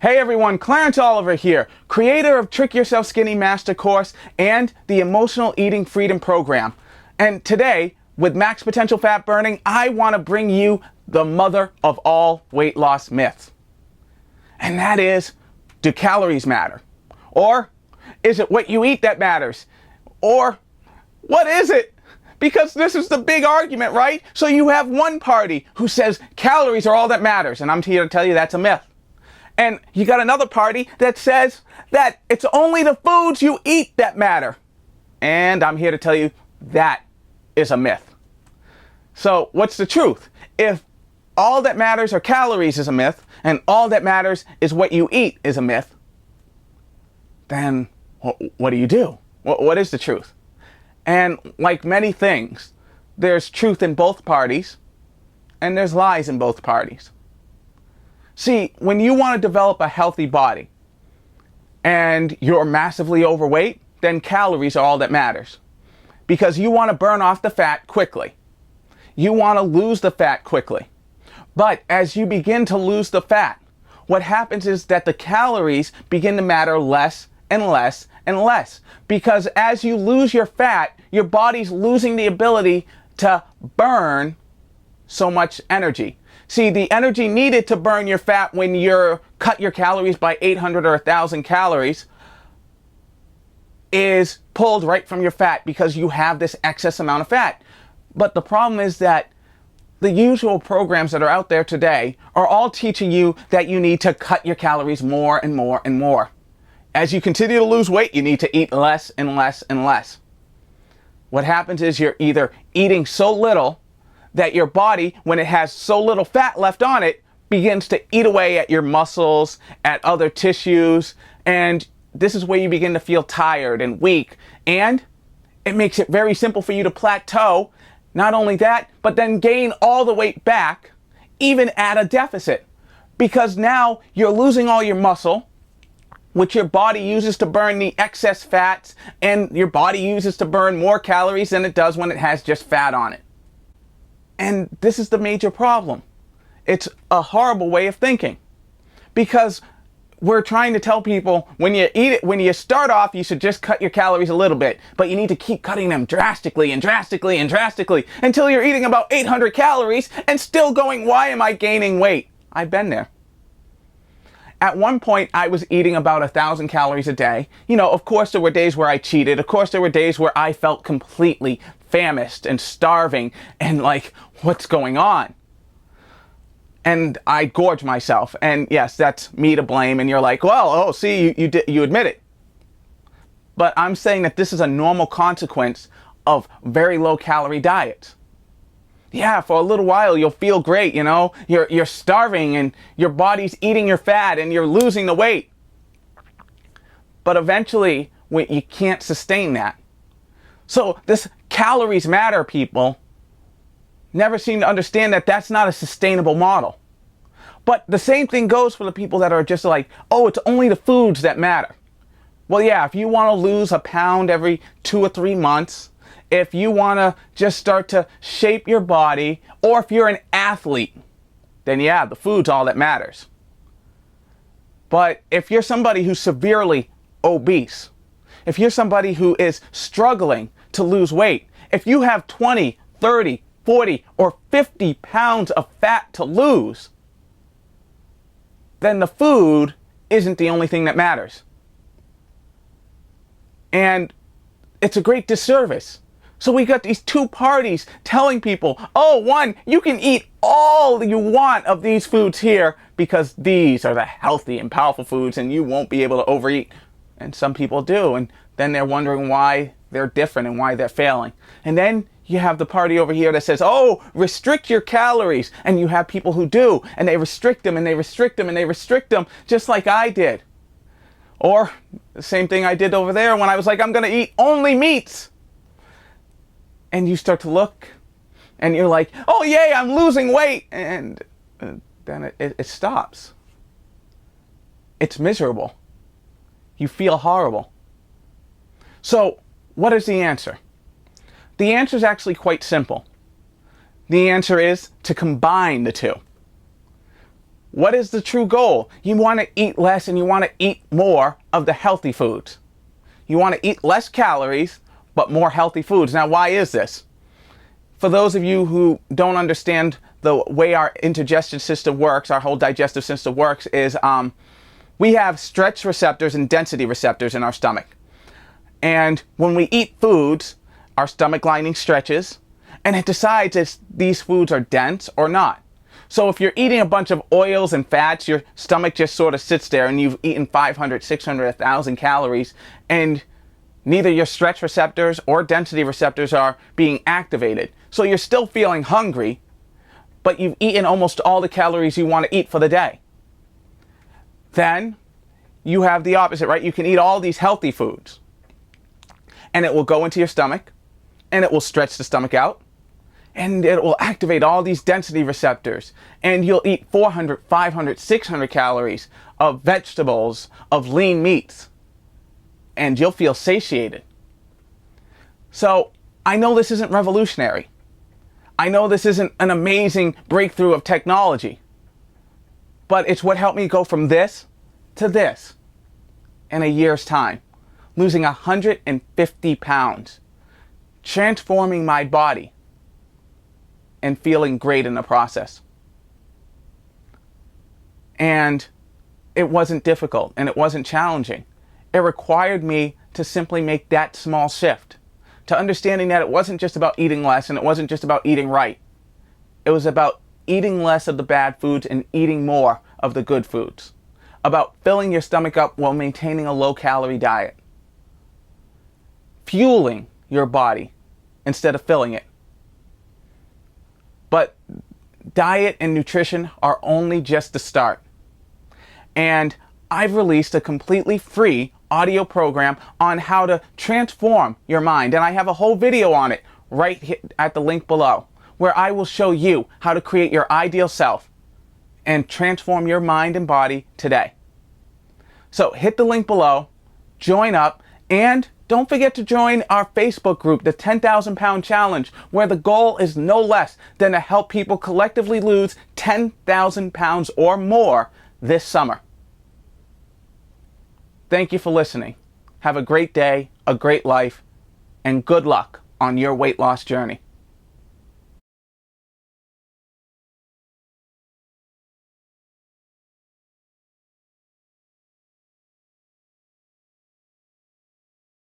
Hey everyone, Clarence Oliver here, creator of Trick Yourself Skinny Master Course and the Emotional Eating Freedom Program. And today, with Max Potential Fat Burning, I want to bring you the mother of all weight loss myths. And that is, do calories matter? Or is it what you eat that matters? Or what is it? Because this is the big argument, right? So you have one party who says calories are all that matters, and I'm here to tell you that's a myth. And you got another party that says that it's only the foods you eat that matter. And I'm here to tell you that is a myth. So what's the truth? If all that matters are calories is a myth, and all that matters is what you eat is a myth, then what do you do? What is the truth? And like many things, there's truth in both parties, and there's lies in both parties. See, when you want to develop a healthy body and you're massively overweight, then calories are all that matters. Because you want to burn off the fat quickly. You want to lose the fat quickly. But as you begin to lose the fat, what happens is that the calories begin to matter less and less and less. Because as you lose your fat, your body's losing the ability to burn so much energy. See, the energy needed to burn your fat when you cut your calories by 800 or 1,000 calories is pulled right from your fat because you have this excess amount of fat. But the problem is that the usual programs that are out there today are all teaching you that you need to cut your calories more and more and more. As you continue to lose weight, you need to eat less and less and less. What happens is you're either eating so little that your body, when it has so little fat left on it, begins to eat away at your muscles, at other tissues, and this is where you begin to feel tired and weak, and it makes it very simple for you to plateau. Not only that, but then gain all the weight back, even at a deficit, because now you're losing all your muscle, which your body uses to burn the excess fats, and your body uses to burn more calories than it does when it has just fat on it. And this is the major problem. It's a horrible way of thinking, because we're trying to tell people when you start off, you should just cut your calories a little bit, but you need to keep cutting them drastically and drastically and drastically until you're eating about 800 calories and still going, why am I gaining weight? I've been there. At one point, I was eating about 1,000 calories a day. You know, of course, there were days where I cheated. Of course, there were days where I felt completely famished and starving and like, what's going on? And I gorge myself. And yes, that's me to blame. And you're like, well, oh, see, you admit it. But I'm saying that this is a normal consequence of very low calorie diets. Yeah, for a little while you'll feel great, you know, you're starving and your body's eating your fat and you're losing the weight. But eventually you can't sustain that. So this calories matter people never seem to understand that that's not a sustainable model. But the same thing goes for the people that are just like, oh, it's only the foods that matter. Well, yeah, if you want to lose a pound every 2 or 3 months, if you want to just start to shape your body, or if you're an athlete, then yeah, the food's all that matters. But if you're somebody who's severely obese, if you're somebody who is struggling to lose weight, if you have 20, 30, 40, or 50 pounds of fat to lose, then the food isn't the only thing that matters. And it's a great disservice. So we got these two parties telling people, oh, one, you can eat all you want of these foods here because these are the healthy and powerful foods and you won't be able to overeat. And some people do. And then they're wondering why they're different and why they're failing. And then you have the party over here that says, oh, restrict your calories. And you have people who do. And they restrict them and they restrict them and they restrict them just like I did. Or the same thing I did over there when I was like, I'm going to eat only meats. And you start to look and you're like, oh, yay, I'm losing weight. And then it stops. It's miserable. You feel horrible. So what is the answer? The answer is actually quite simple. The answer is to combine the two. What is the true goal? You want to eat less and you want to eat more of the healthy foods. You want to eat less calories, but more healthy foods. Now, why is this? For those of you who don't understand the way our indigestion system works, our whole digestive system works, is we have stretch receptors and density receptors in our stomach. And when we eat foods, our stomach lining stretches, and it decides if these foods are dense or not. So if you're eating a bunch of oils and fats, your stomach just sort of sits there and you've eaten 500, 600, 1,000 calories, and neither your stretch receptors or density receptors are being activated. So you're still feeling hungry, but you've eaten almost all the calories you want to eat for the day. Then you have the opposite, right? You can eat all these healthy foods, and it will go into your stomach, and it will stretch the stomach out, and it will activate all these density receptors, and you'll eat 400, 500, 600 calories of vegetables, of lean meats, and you'll feel satiated. So I know this isn't revolutionary. I know this isn't an amazing breakthrough of technology, but it's what helped me go from this to this in a year's time, losing 150 pounds, transforming my body, and feeling great in the process. And it wasn't difficult and it wasn't challenging. It required me to simply make that small shift, to understanding that it wasn't just about eating less and it wasn't just about eating right. It was about eating less of the bad foods and eating more of the good foods. About filling your stomach up while maintaining a low-calorie diet. Fueling your body instead of filling it. But diet and nutrition are only just the start. And I've released a completely free audio program on how to transform your mind. And I have a whole video on it right here at the link below, where I will show you how to create your ideal self and transform your mind and body today. So hit the link below, join up, and don't forget to join our Facebook group, the 10,000 Pound Challenge, where the goal is no less than to help people collectively lose 10,000 pounds or more this summer. Thank you for listening. Have a great day, a great life, and good luck on your weight loss journey.